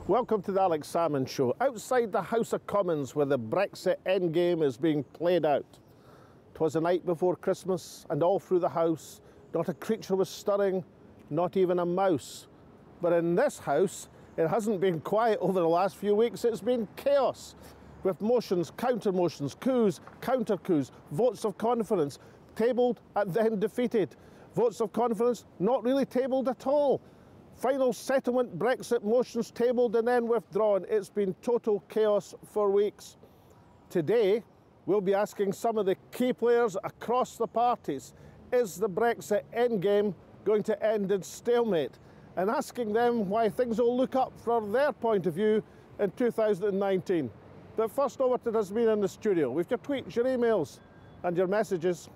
Welcome to the Alex Salmond Show. Outside the House of Commons where the Brexit endgame is being played out. 'Twas the night before Christmas and all through the house not a creature was stirring, not even a mouse. But in this house it hasn't been quiet over the last few weeks, it's been chaos. With motions, counter-motions, coups, counter-coups, votes of confidence tabled and then defeated. Votes of confidence not really tabled at all. Final settlement Brexit motions tabled and then withdrawn. It's been total chaos for weeks. Today, we'll be asking some of the key players across the parties, is the Brexit endgame going to end in stalemate? And asking them why things will look up from their point of view in 2019. But first over to Tasmina in the studio with your tweets, your emails and your messages.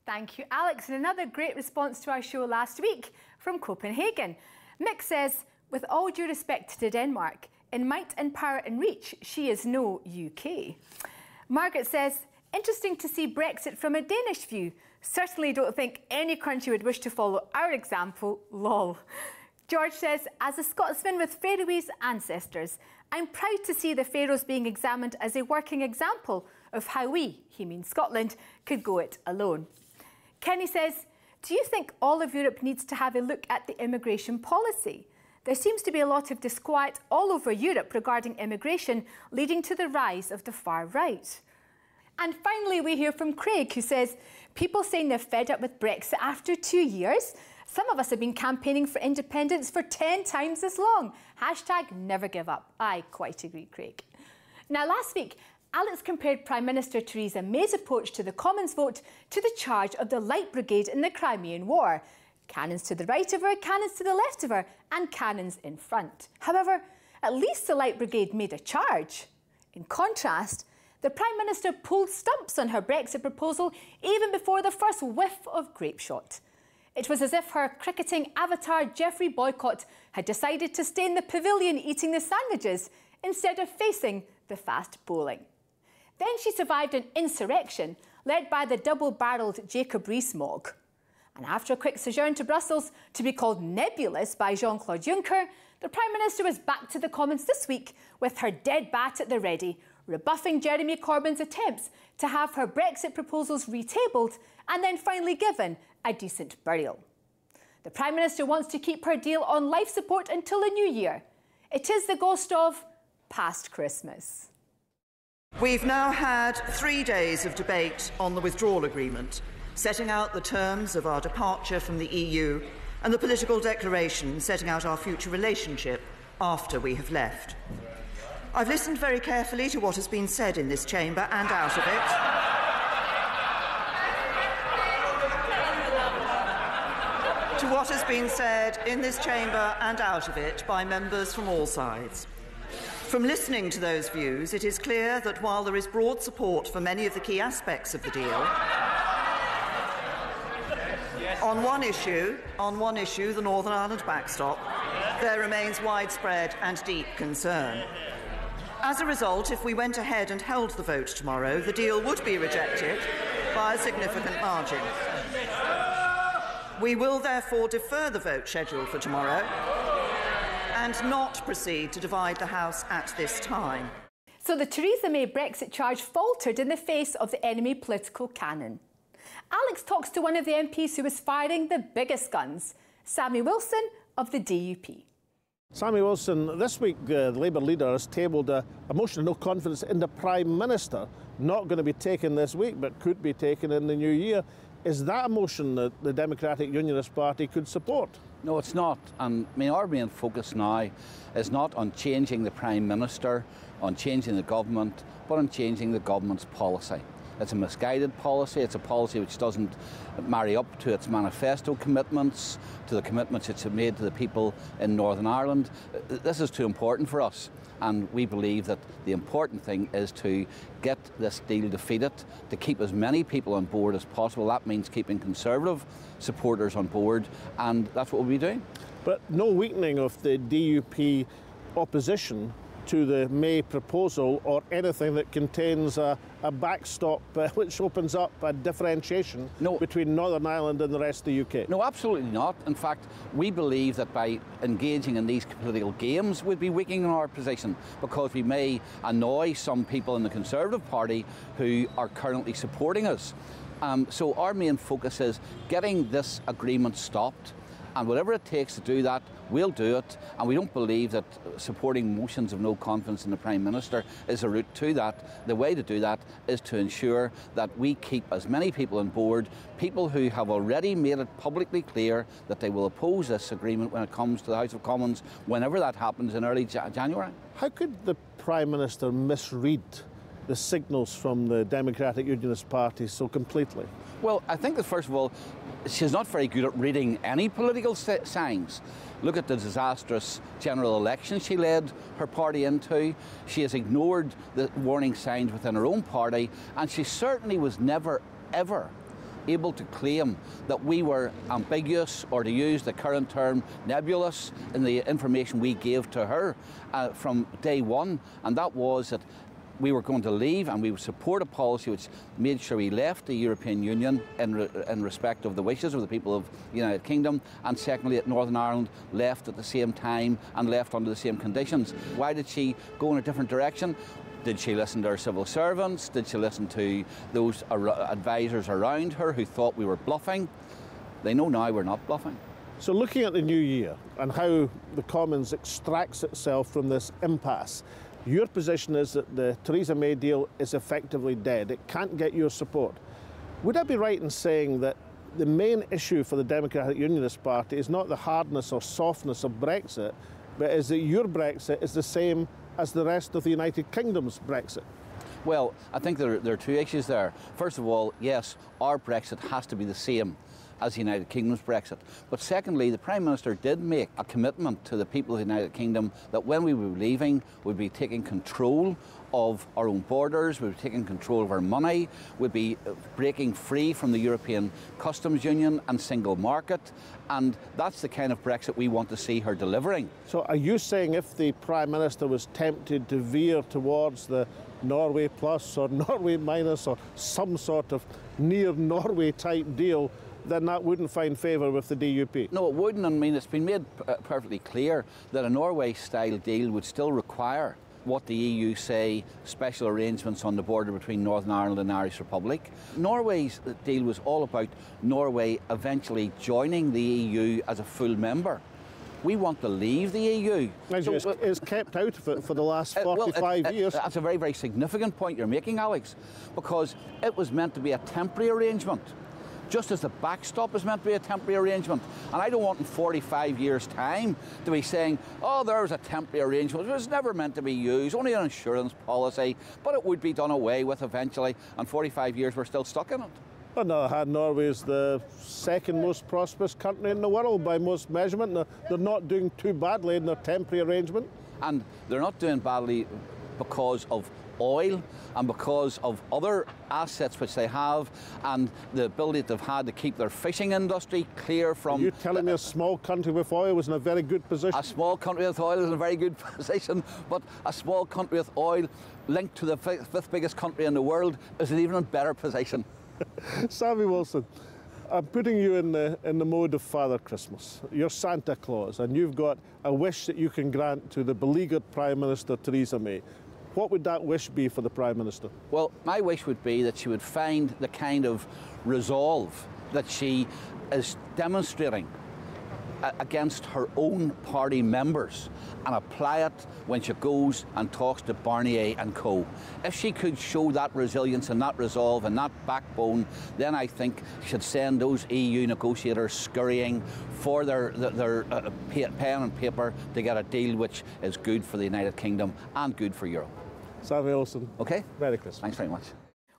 Thank you, Alex. And another great response to our show last week from Copenhagen. Mick says, with all due respect to Denmark, in might and power and reach, she is no UK. Margaret says, interesting to see Brexit from a Danish view. Certainly don't think any country would wish to follow our example, lol. George says, as a Scotsman with Faroese ancestors, I'm proud to see the Faroes being examined as a working example of how we, he means Scotland, could go it alone. Kenny says, do you think all of Europe needs to have a look at the immigration policy? There seems to be a lot of disquiet all over Europe regarding immigration, leading to the rise of the far right. And finally, we hear from Craig, who says, people saying they're fed up with Brexit after 2 years. Some of us have been campaigning for independence for 10 times as long. Hashtag never give up. I quite agree, Craig. Now, last week, Alex compared Prime Minister Theresa May's approach to the Commons vote to the charge of the Light Brigade in the Crimean War. Cannons to the right of her, cannons to the left of her, and cannons in front. However, at least the Light Brigade made a charge. In contrast, the Prime Minister pulled stumps on her Brexit proposal even before the first whiff of grape shot. It was as if her cricketing avatar Geoffrey Boycott had decided to stay in the pavilion eating the sandwiches instead of facing the fast bowling. Then she survived an insurrection led by the double-barrelled Jacob Rees-Mogg. And after a quick sojourn to Brussels to be called nebulous by Jean-Claude Juncker, the Prime Minister was back to the Commons this week with her dead bat at the ready, rebuffing Jeremy Corbyn's attempts to have her Brexit proposals retabled and then finally given a decent burial. The Prime Minister wants to keep her deal on life support until the new year. It is the ghost of past Christmas. We've now had 3 days of debate on the withdrawal agreement, setting out the terms of our departure from the EU and the political declaration setting out our future relationship after we have left. I've listened very carefully to what has been said in this chamber and out of it. To what has been said in this chamber and out of it by members from all sides. From listening to those views, it is clear that while there is broad support for many of the key aspects of the deal, on one issue, the Northern Ireland backstop, there remains widespread and deep concern. As a result, if we went ahead and held the vote tomorrow, the deal would be rejected by a significant margin. We will therefore defer the vote scheduled for tomorrow and not proceed to divide the House at this time. So the Theresa May Brexit charge faltered in the face of the enemy political cannon. Alex talks to one of the MPs who was firing the biggest guns, Sammy Wilson of the DUP. Sammy Wilson, this week the Labour leader has tabled a motion of no confidence in the Prime Minister, not going to be taken this week but could be taken in the new year. Is that a motion that the Democratic Unionist Party could support? No, it's not. And I mean, our main focus now is not on changing the Prime Minister, on changing the government, but on changing the government's policy. It's a misguided policy. It's a policy which doesn't marry up to its manifesto commitments, to the commitments it's made to the people in Northern Ireland. This is too important for us. And we believe that the important thing is to get this deal defeated, to keep as many people on board as possible. That means keeping Conservative supporters on board, and that's what we'll be doing. But no weakening of the DUP opposition to the May proposal or anything that contains a backstop which opens up a differentiation between Northern Ireland and the rest of the UK? No, absolutely not. In fact, we believe that by engaging in these political games, we'd be weakening our position, because we may annoy some people in the Conservative Party who are currently supporting us. So our main focus is getting this agreement stopped, and whatever it takes to do that, we'll do it. And we don't believe that supporting motions of no confidence in the Prime Minister is a route to that. The way to do that is to ensure that we keep as many people on board, people who have already made it publicly clear that they will oppose this agreement when it comes to the House of Commons, whenever that happens in early January. How could the Prime Minister misread the signals from the Democratic Unionist Party so completely? Well, I think that, first of all, she's not very good at reading any political signs. Look at the disastrous general election she led her party into. She has ignored the warning signs within her own party, and she certainly was never, ever able to claim that we were ambiguous, or, to use the current term, nebulous, in the information we gave to her from day one, and that was that we were going to leave and we would support a policy which made sure we left the European Union in respect of the wishes of the people of the United Kingdom, and secondly that Northern Ireland left at the same time and left under the same conditions. Why did she go in a different direction? Did she listen to her civil servants? Did she listen to those advisors around her who thought we were bluffing? They know now we're not bluffing. So looking at the new year and how the Commons extracts itself from this impasse, your position is that the Theresa May deal is effectively dead. It can't get your support. Would I be right in saying that the main issue for the Democratic Unionist Party is not the hardness or softness of Brexit, but is that your Brexit is the same as the rest of the United Kingdom's Brexit? Well, I think there are two issues there. First of all, yes, our Brexit has to be the same as the United Kingdom's Brexit. But secondly, the Prime Minister did make a commitment to the people of the United Kingdom that when we were leaving, we'd be taking control of our own borders, we'd be taking control of our money, we'd be breaking free from the European Customs Union and single market, and that's the kind of Brexit we want to see her delivering. So are you saying if the Prime Minister was tempted to veer towards the Norway Plus or Norway Minus or some sort of near Norway type deal, then that wouldn't find favour with the DUP? No, it wouldn't. I mean, it's been made perfectly clear that a Norway-style deal would still require what the EU say, special arrangements on the border between Northern Ireland and the Irish Republic. Norway's deal was all about Norway eventually joining the EU as a full member. We want to leave the EU. So it's kept out of it for the last 45 years. That's a very, very significant point you're making, Alex, because it was meant to be a temporary arrangement, just as the backstop is meant to be a temporary arrangement. And I don't want in 45 years' time to be saying, oh, there was a temporary arrangement. It was never meant to be used, only an insurance policy, but it would be done away with eventually, and 45 years we're still stuck in it. On the other hand, Norway is the second most prosperous country in the world by most measurement. They're not doing too badly in their temporary arrangement. And they're not doing badly because of oil and because of other assets which they have, and the ability that they've had to keep their fishing industry clear from... Are you telling me a small country with oil was in a very good position? A small country with oil is in a very good position, but a small country with oil linked to the fifth biggest country in the world is in even a better position. Sammy Wilson, I'm putting you in the mode of Father Christmas. You're Santa Claus, and you've got a wish that you can grant to the beleaguered Prime Minister Theresa May. What would that wish be for the Prime Minister? Well, my wish would be that she would find the kind of resolve that she is demonstrating against her own party members and apply it when she goes and talks to Barnier and co. If she could show that resilience and that resolve and that backbone, then I think she'd send those EU negotiators scurrying for their pen and paper to get a deal which is good for the United Kingdom and good for Europe. Sammy Wilson. Okay. Merry Christmas. Thanks very much.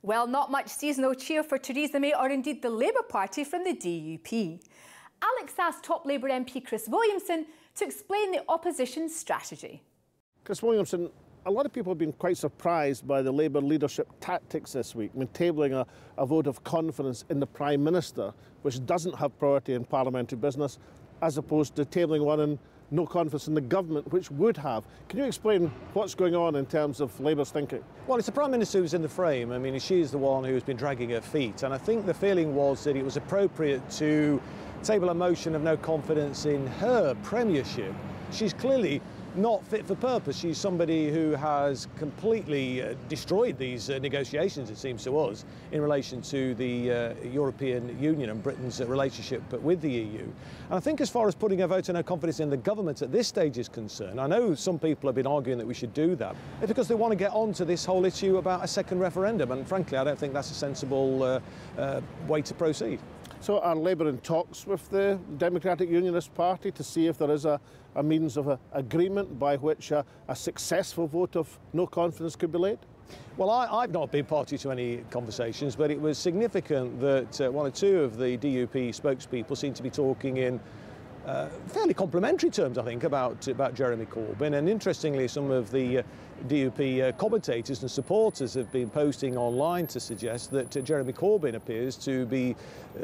Well, not much seasonal cheer for Theresa May or indeed the Labour Party from the DUP. Alex asked top Labour MP Chris Williamson to explain the opposition's strategy. Chris Williamson, a lot of people have been quite surprised by the Labour leadership tactics this week, tabling a vote of confidence in the Prime Minister, which doesn't have priority in parliamentary business, as opposed to tabling one in no confidence in the government, which would have. Can you explain what's going on in terms of Labour's thinking? Well, it's the Prime Minister who's in the frame. I mean, she's the one who's been dragging her feet. And I think the feeling was that it was appropriate to table a motion of no confidence in her premiership. She's clearly not fit for purpose. She's somebody who has completely destroyed these negotiations, it seems to us, in relation to the European Union and Britain's relationship with the EU. And I think as far as putting a vote of no confidence in the government at this stage is concerned, I know some people have been arguing that we should do that. It's because they want to get on to this whole issue about a second referendum, and frankly I don't think that's a sensible way to proceed. So are Labour in talks with the Democratic Unionist Party to see if there is a means of agreement by which a successful vote of no confidence could be laid? Well, I've not been party to any conversations, but it was significant that one or two of the DUP spokespeople seemed to be talking in fairly complimentary terms, I think, about Jeremy Corbyn. And interestingly, some of the DUP commentators and supporters have been posting online to suggest that Jeremy Corbyn appears to be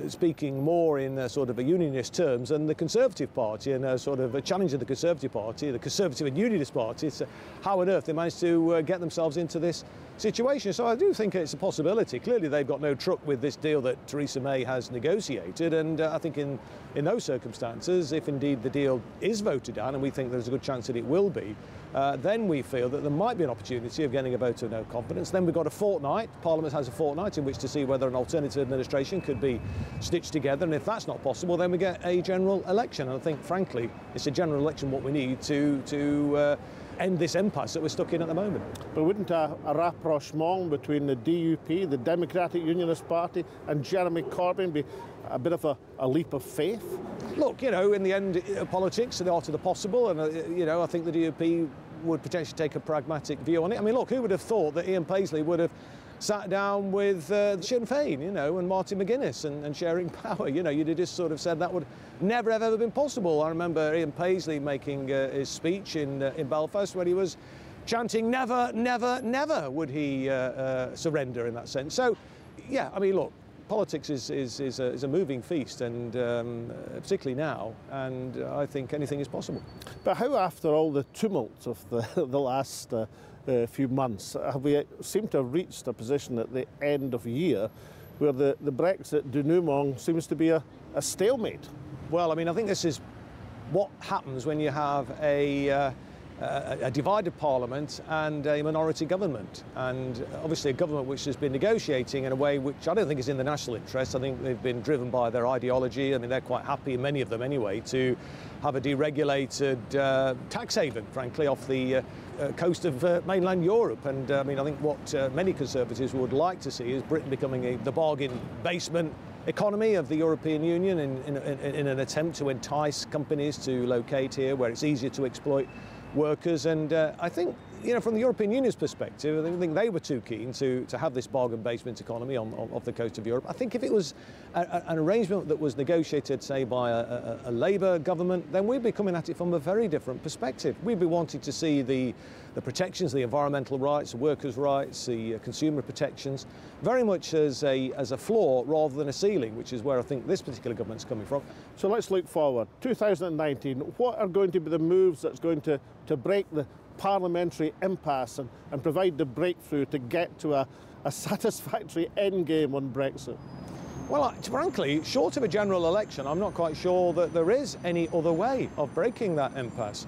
speaking more in sort of a unionist terms than the Conservative Party, and a sort of a challenge of the Conservative Party, the Conservative and Unionist Party. It's how on earth they managed to get themselves into this situation. So I do think it's a possibility. Clearly they've got no truck with this deal that Theresa May has negotiated, and I think in those circumstances, if indeed the deal is voted down, and we think there's a good chance that it will be, then we feel that there might be an opportunity of getting a vote of no confidence. Then we've got a fortnight. Parliament has a fortnight in which to see whether an alternative administration could be stitched together, and if that's not possible, then we get a general election. And I think, frankly, it's a general election what we need to end this impasse that we're stuck in at the moment. But wouldn't a rapprochement between the DUP, the Democratic Unionist Party, and Jeremy Corbyn be a bit of a leap of faith? Look, you know, in the end, politics are the art of the possible, and, you know, I think the DUP would potentially take a pragmatic view on it. I mean, look, who would have thought that Ian Paisley would have sat down with Sinn Féin, you know, and Martin McGuinness and sharing power? You know, you'd have just sort of said that would never have ever been possible. I remember Ian Paisley making his speech in Belfast when he was chanting, never, never, never would he surrender, in that sense. So, yeah, I mean, look, politics is a moving feast, and particularly now, and I think anything is possible. But how, after all the tumult of the last few months, have we seemed to have reached a position at the end of the year where the Brexit denouement seems to be a stalemate? Well, I mean, I think this is what happens when you have a divided parliament and a minority government, and obviously a government which has been negotiating in a way which I don't think is in the national interest. I think they've been driven by their ideology. I mean, they're quite happy, many of them anyway, to have a deregulated tax haven, frankly, off the coast of mainland Europe. And I mean, I think what many Conservatives would like to see is Britain becoming the bargain basement economy of the European Union in an attempt to entice companies to locate here where it's easier to exploit workers. And I think, you know, from the European Union's perspective, I don't think they were too keen to have this bargain basement economy off the coast of Europe. I think if it was an arrangement that was negotiated, say, by a Labour government, then we'd be coming at it from a very different perspective. We'd be wanting to see the protections, the environmental rights, the workers' rights, the consumer protections, very much as a floor rather than a ceiling, which is where I think this particular government's coming from. So let's look forward. 2019, what are going to be the moves that's going to break the parliamentary impasse and provide the breakthrough to get to a satisfactory endgame on Brexit? Well, frankly, short of a general election, I'm not quite sure that there is any other way of breaking that impasse.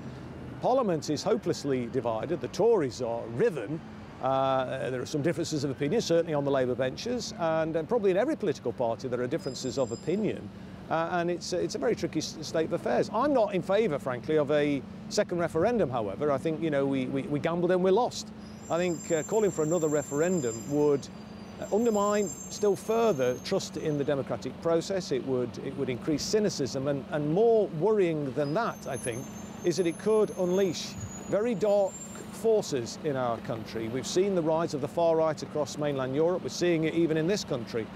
Parliament is hopelessly divided. The Tories are riven. There are some differences of opinion, certainly on the Labour benches, and probably in every political party there are differences of opinion. And it's a very tricky state of affairs. I'm not in favour, frankly, of a second referendum, however. I think, you know, we gambled and we lost. I think calling for another referendum would undermine still further trust in the democratic process. It would increase cynicism, and more worrying than that, I think, is that it could unleash very dark forces in our country. We've seen the rise of the far right across mainland Europe. We're seeing it even in this country.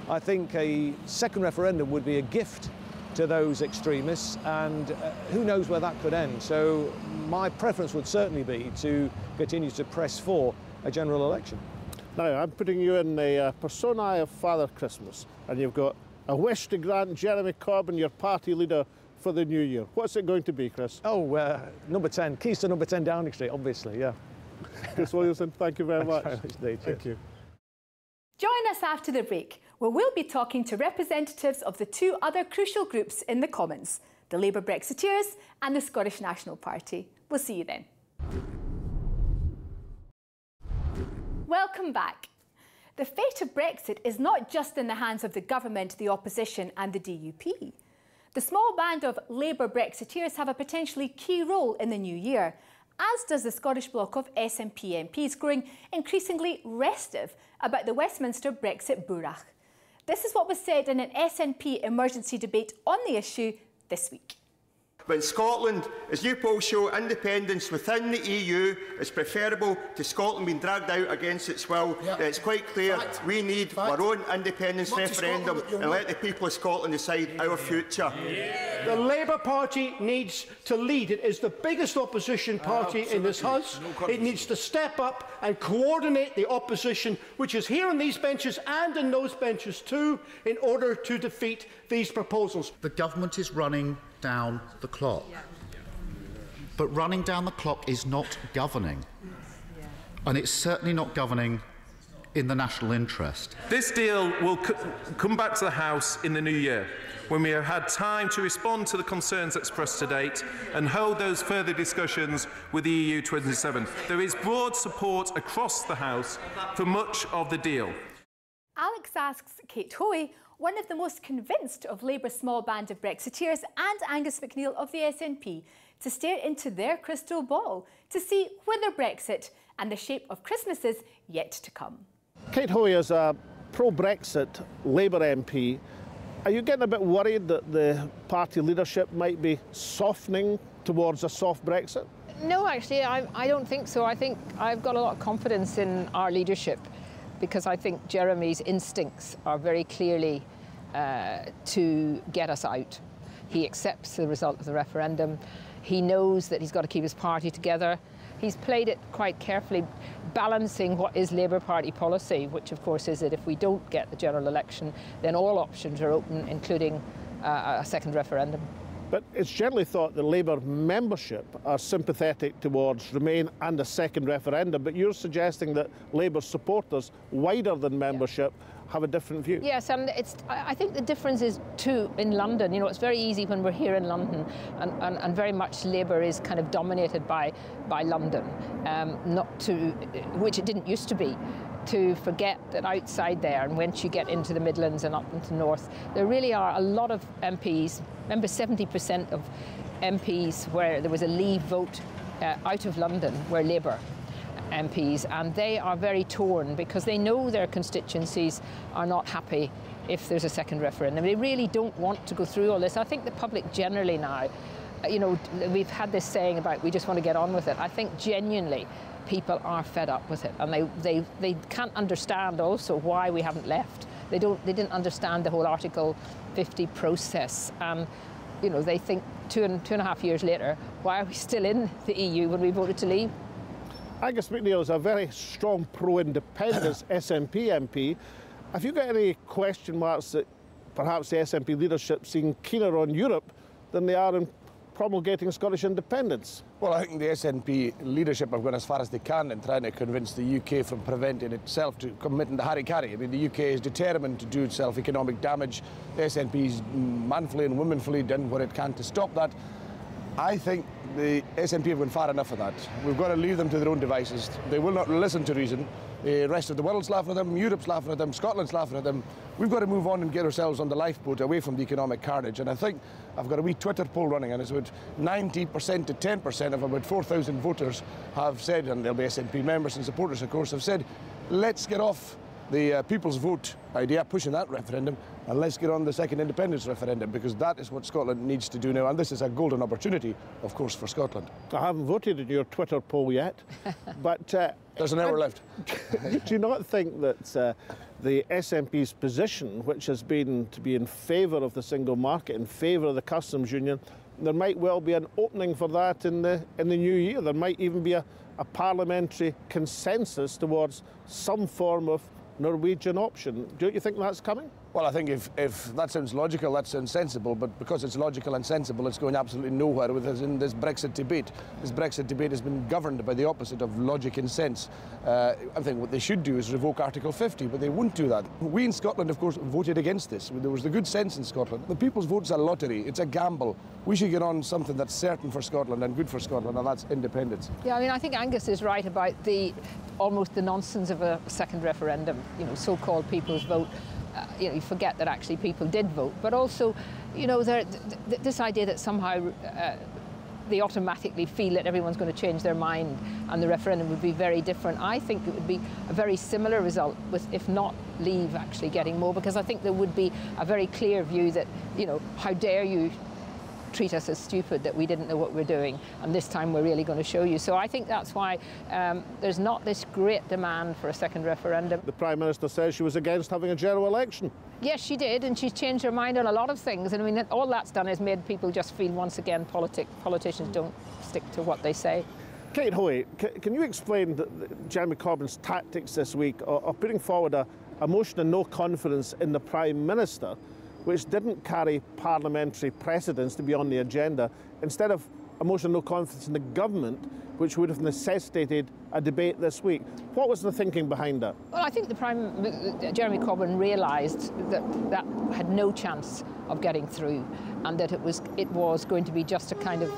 I think a second referendum would be a gift to those extremists, and who knows where that could end. So my preference would certainly be to continue to press for a general election. Now, I'm putting you in the persona of Father Christmas, and you've got a wish to grant Jeremy Corbyn, your party leader, for the new year? What's it going to be, Chris? Oh, number 10. Keys to number 10 Downing Street, obviously, yeah. Chris Williamson, thank you very much. Thank you. Join us after the break, where we'll be talking to representatives of the two other crucial groups in the Commons, the Labour Brexiteers and the Scottish National Party. We'll see you then. Welcome back. The fate of Brexit is not just in the hands of the government, the opposition and the DUP. The small band of Labour Brexiteers have a potentially key role in the new year, as does the Scottish bloc of SNP MPs growing increasingly restive about the Westminster Brexit bourach. This is what was said in an SNP emergency debate on the issue this week. But in Scotland, as new polls show, independence within the EU is preferable to Scotland being dragged out against its will. Yeah. It's quite clear we need our own independence referendum and let the people of Scotland decide our future. Yeah. The Labour Party needs to lead. It is the biggest opposition party in this House. It needs to step up and coordinate the opposition, which is here on these benches and in those benches too, in order to defeat these proposals. The government is running down the clock. But running down the clock is not governing. And it's certainly not governing in the national interest. This deal will come back to the House in the new year, when we have had time to respond to the concerns expressed to date and hold those further discussions with the EU 27. There is broad support across the House for much of the deal. Alex asks Kate Hoey, one of the most convinced of Labour's small band of Brexiteers, and Angus MacNeil of the SNP, to stare into their crystal ball to see whether Brexit and the shape of Christmas is yet to come. Kate Hoey is a pro-Brexit Labour MP. Are you getting a bit worried that the party leadership might be softening towards a soft Brexit? No, actually, I don't think so. I think I've got a lot of confidence in our leadership, because I think Jeremy's instincts are very clearly to get us out. He accepts the result of the referendum. He knows that he's got to keep his party together. He's played it quite carefully, balancing what is Labour Party policy, which of course is that if we don't get the general election, then all options are open, including a second referendum. But it's generally thought that Labour membership are sympathetic towards Remain and a second referendum, but you're suggesting that Labour supporters, wider than membership, have a different view. Yes, and I think the difference is too in London. You know, it's very easy when we're here in London, and very much Labour is kind of dominated by London, which it didn't used to be, to forget that outside there, and once you get into the Midlands and up into the north, there really are a lot of MPs. Remember, 70% of MPs where there was a leave vote out of London were Labour MPs, and they are very torn because they know their constituencies are not happy if there's a second referendum. They really don't want to go through all this. I think the public generally now, you know, we've had this saying about we just want to get on with it. I think genuinely people are fed up with it, and they can't understand also why we haven't left. They didn't understand the whole Article 50 process, and you know, they think two and a half years later, why are we still in the EU when we voted to leave? Angus MacNeil is a very strong pro-independence SNP MP. Have you got any question marks that perhaps the SNP leadership seem keener on Europe than they are in promulgating Scottish independence? Well, I think the SNP leadership have gone as far as they can in trying to convince the UK from preventing itself to committing the harry-carry. I mean, the UK is determined to do itself economic damage. The SNP's manfully and womanfully done what it can to stop that. I think the SNP have gone far enough for that. We've got to leave them to their own devices. They will not listen to reason. The rest of the world's laughing at them, Europe's laughing at them, Scotland's laughing at them. We've got to move on and get ourselves on the lifeboat away from the economic carnage. And I think I've got a wee Twitter poll running, and it's about 90% to 10% of about 4,000 voters have said, and there'll be SNP members and supporters, of course, have said, let's get off the people's vote idea, pushing that referendum, and let's get on the second independence referendum, because that is what Scotland needs to do now, and this is a golden opportunity, of course, for Scotland. I haven't voted in your Twitter poll yet, but... there's an hour left. Do you not think that the SNP's position, which has been to be in favour of the single market, in favour of the customs union, there might well be an opening for that in the new year? There might even be a parliamentary consensus towards some form of Norwegian option. Don't you think that's coming? Well, I think if that sounds logical, that sounds sensible, but because it's logical and sensible, it's going absolutely nowhere with us in this Brexit debate. This Brexit debate has been governed by the opposite of logic and sense. I think what they should do is revoke Article 50, but they won't do that. We in Scotland, of course, voted against this. There was the good sense in Scotland. The people's vote's a lottery, it's a gamble. We should get on something that's certain for Scotland and good for Scotland, and that's independence. Yeah, I mean, I think Angus is right about almost the nonsense of a second referendum, you know, so-called people's vote. You know, you forget that actually people did vote, but also, you know, this idea that somehow they automatically feel that everyone's going to change their mind and the referendum would be very different. I think it would be a very similar result with, if not Leave actually getting more, because I think there would be a very clear view that, you know, how dare you treat us as stupid, that we didn't know what we're doing, and this time we're really going to show you. So I think that's why there's not this great demand for a second referendum. The Prime Minister says she was against having a general election. Yes, she did, and she's changed her mind on a lot of things. And I mean, all that's done is made people just feel once again politicians don't stick to what they say. Kate Hoey, can you explain Jeremy Corbyn's tactics this week of putting forward a motion of no confidence in the Prime Minister, which didn't carry parliamentary precedence to be on the agenda, instead of a motion of no confidence in the government, which would have necessitated a debate this week? What was the thinking behind that? Well, I think Jeremy Corbyn realised that had no chance of getting through, and that it was going to be just a kind of,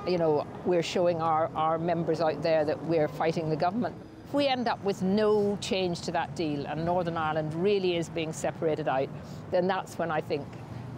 you know, we're showing our members out there that we're fighting the government. If we end up with no change to that deal and Northern Ireland really is being separated out, then that's when I think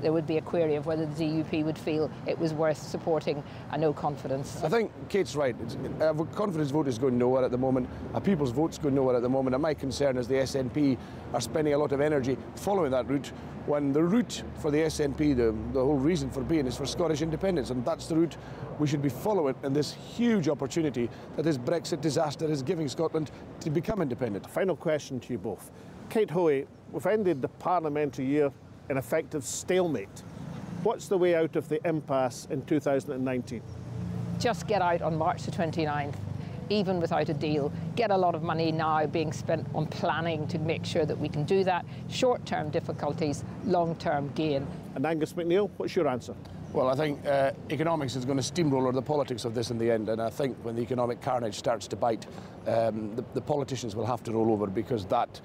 there would be a query of whether the DUP would feel it was worth supporting a no confidence. I think Kate's right. A confidence vote is going nowhere at the moment. A people's vote's going nowhere at the moment. And my concern is the SNP are spending a lot of energy following that route, when the route for the SNP, the whole reason for being, is for Scottish independence. And that's the route we should be following, and this huge opportunity that this Brexit disaster is giving Scotland to become independent. Final question to you both. Kate Hoey, we've ended the parliamentary year in effective stalemate. What's the way out of the impasse in 2019? Just get out on March the 29th, even without a deal. Get a lot of money now being spent on planning to make sure that we can do that. Short-term difficulties, long-term gain. And Angus MacNeil, what's your answer? Well, I think economics is going to steamroller the politics of this in the end, and I think when the economic carnage starts to bite, the politicians will have to roll over, because that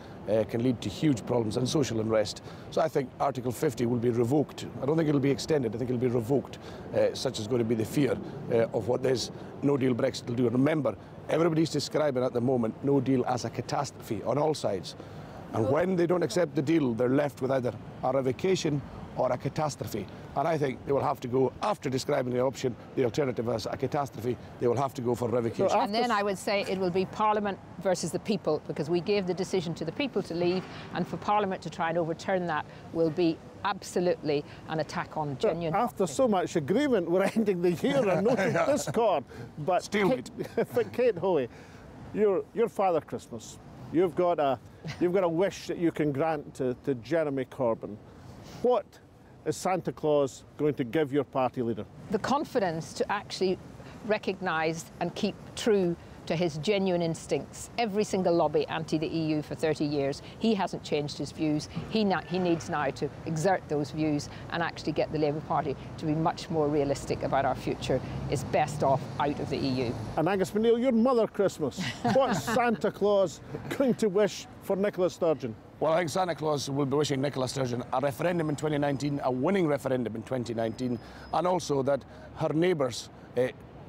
can lead to huge problems and social unrest. So I think Article 50 will be revoked. I don't think it'll be extended, I think it'll be revoked. Such is going to be the fear of what this no-deal Brexit will do. And remember, everybody's describing at the moment no deal as a catastrophe on all sides. And when they don't accept the deal, they're left with either a revocation or a catastrophe. And I think they will have to go, after describing the option, the alternative as a catastrophe, they will have to go for revocation. And then I would say it will be Parliament versus the people, because we gave the decision to the people to leave, and for Parliament to try and overturn that will be absolutely an attack on genuine After so much agreement, we're ending the year on note of discord. But Kate Hoey, your Father Christmas, you've got a wish that you can grant to Jeremy Corbyn. What is Santa Claus going to give your party leader? The confidence to actually recognise and keep true to his genuine instincts. Every single lobby anti the EU for 30 years, he hasn't changed his views. He needs now to exert those views and actually get the Labour Party to be much more realistic about our future. Is best off out of the EU. And Angus MacNeil, your Mother Christmas, what's Santa Claus going to wish for Nicola Sturgeon? Well, I think Santa Claus will be wishing Nicola Sturgeon a referendum in 2019, a winning referendum in 2019, and also that her neighbours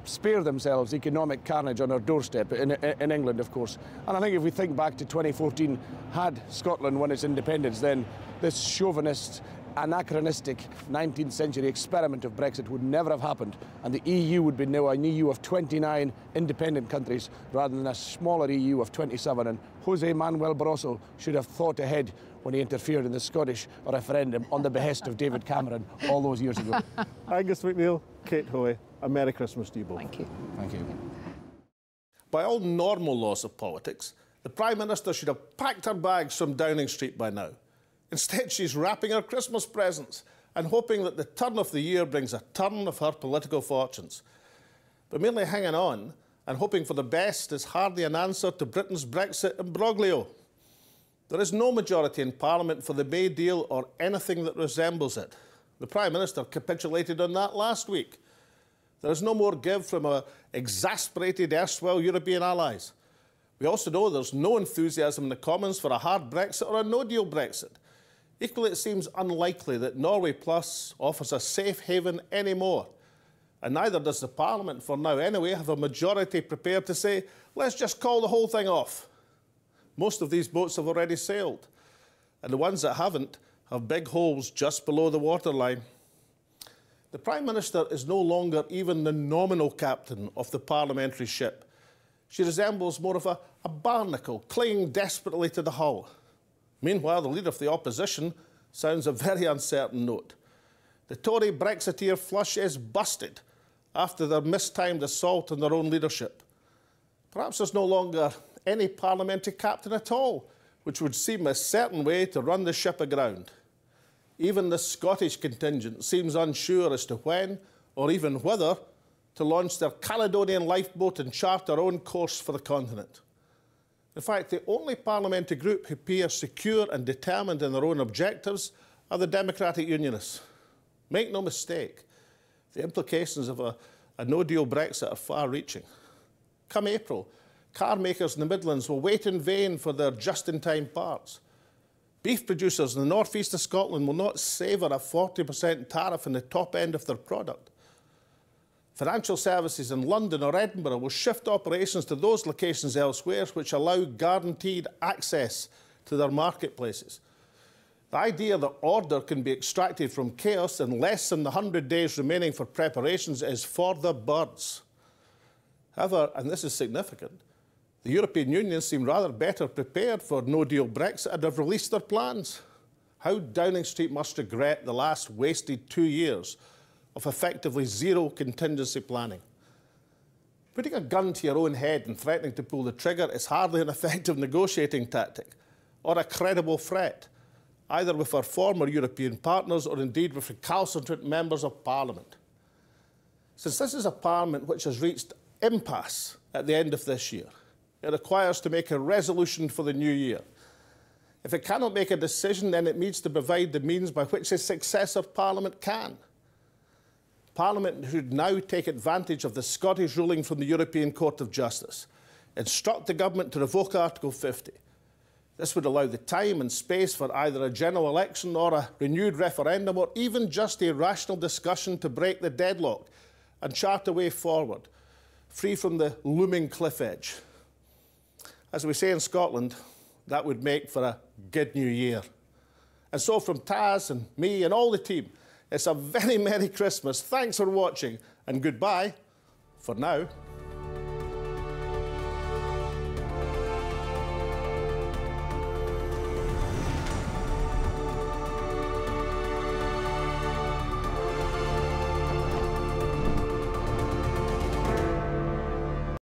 spare themselves economic carnage on our doorstep, in England, of course. And I think if we think back to 2014, had Scotland won its independence, then this chauvinist, anachronistic 19th century experiment of Brexit would never have happened, and the EU would be now an EU of 29 independent countries rather than a smaller EU of 27. And Jose Manuel Barroso should have thought ahead when he interfered in the Scottish referendum on the behest of David Cameron all those years ago. Angus MacNeil, Kate Hoey, a Merry Christmas to you both. Thank you. Thank you. By all normal laws of politics, the Prime Minister should have packed her bags from Downing Street by now. Instead, she's wrapping her Christmas presents and hoping that the turn of the year brings a turn of her political fortunes. But merely hanging on and hoping for the best is hardly an answer to Britain's Brexit imbroglio. There is no majority in Parliament for the May deal or anything that resembles it. The Prime Minister capitulated on that last week. There is no more give from our exasperated erstwhile European allies. We also know there's no enthusiasm in the Commons for a hard Brexit or a no-deal Brexit. Equally, it seems unlikely that Norway Plus offers a safe haven anymore. And neither does the Parliament, for now anyway, have a majority prepared to say, let's just call the whole thing off. Most of these boats have already sailed, and the ones that haven't have big holes just below the waterline. The Prime Minister is no longer even the nominal captain of the parliamentary ship. She resembles more of a barnacle clinging desperately to the hull. Meanwhile, the Leader of the Opposition sounds a very uncertain note. The Tory Brexiteer flush is busted after their mistimed assault on their own leadership. Perhaps there's no longer any parliamentary captain at all, which would seem a certain way to run the ship aground. Even the Scottish contingent seems unsure as to when, or even whether, to launch their Caledonian lifeboat and chart their own course for the continent. In fact, the only parliamentary group who appear secure and determined in their own objectives are the Democratic Unionists. Make no mistake, the implications of a no-deal Brexit are far-reaching. Come April, car makers in the Midlands will wait in vain for their just-in-time parts. Beef producers in the north-east of Scotland will not savour a 40% tariff on the top end of their product. Financial services in London or Edinburgh will shift operations to those locations elsewhere which allow guaranteed access to their marketplaces. The idea that order can be extracted from chaos in less than the 100 days remaining for preparations is for the birds. However, and this is significant, the European Union seem rather better prepared for no-deal Brexit and have released their plans. How Downing Street must regret the last wasted 2 years of effectively zero contingency planning. Putting a gun to your own head and threatening to pull the trigger is hardly an effective negotiating tactic or a credible threat, either with our former European partners or indeed with recalcitrant members of Parliament. Since this is a Parliament which has reached impasse at the end of this year, it requires to make a resolution for the new year. If it cannot make a decision, then it needs to provide the means by which a successor Parliament can. Parliament should now take advantage of the Scottish ruling from the European Court of Justice, instruct the government to revoke Article 50. This would allow the time and space for either a general election or a renewed referendum or even just a rational discussion to break the deadlock and chart a way forward, free from the looming cliff edge. As we say in Scotland, that would make for a good new year. And so from Taz and me and all the team, it's a very Merry Christmas. Thanks for watching and goodbye for now.